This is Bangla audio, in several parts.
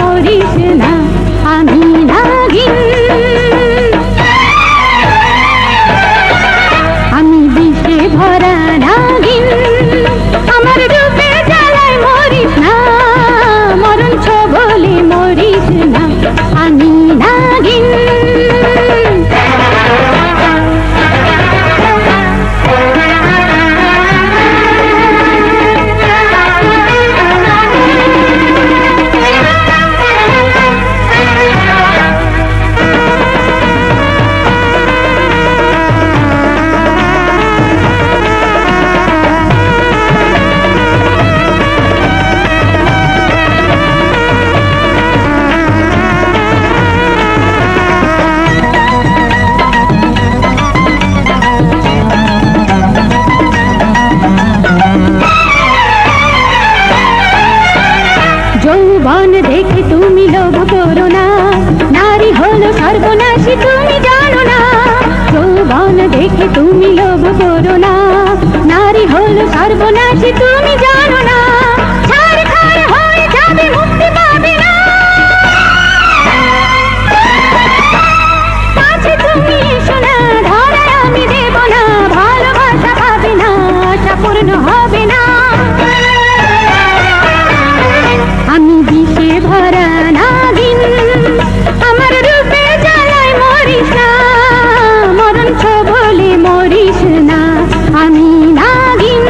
মরিস না, আমি নাগিন। আমি বিষে ভরা নাগিন, আমার রূপে জ্বালায় মরিস না, মরণ ছবলে মরিস না, আমি নাগিন। যৌবন দেখে তুমি লোভ করো না, নারী হলো সর্বনাশী তুমি জানো না। যৌবন দেখে তুমি লোভ করো না, নারী হলো সর্বনাশী তুমি জানো না। ছারখার হয়ে যাবে, মুক্তি পাবে না, কাছে তুমি এসো না, ধরায় আমি দেব না, ভালোবাসা পাবে না, আশা পূর্ণ হবে না। আমি বিষে ভরা নাগিন, আমার রূপে জ্বালায় মরিস না, মরণ ছবলে মরিস না, আমি নাগিন।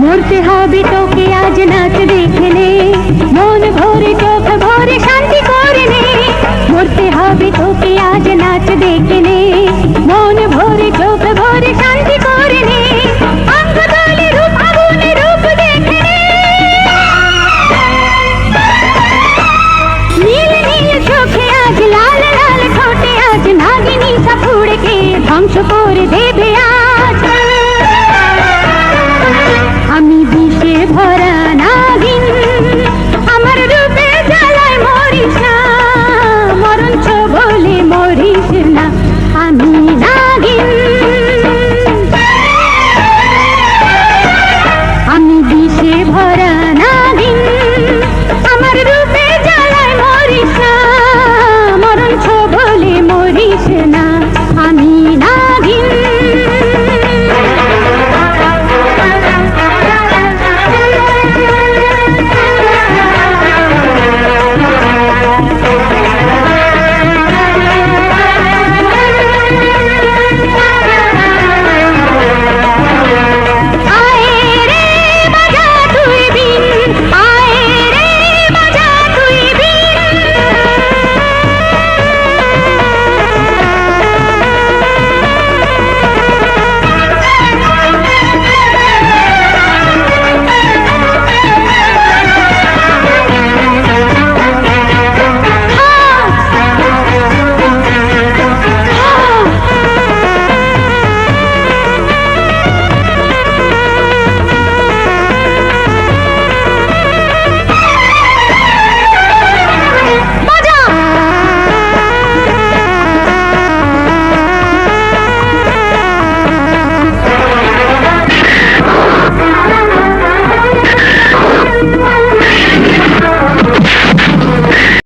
মরতে হবে তোকে আজ না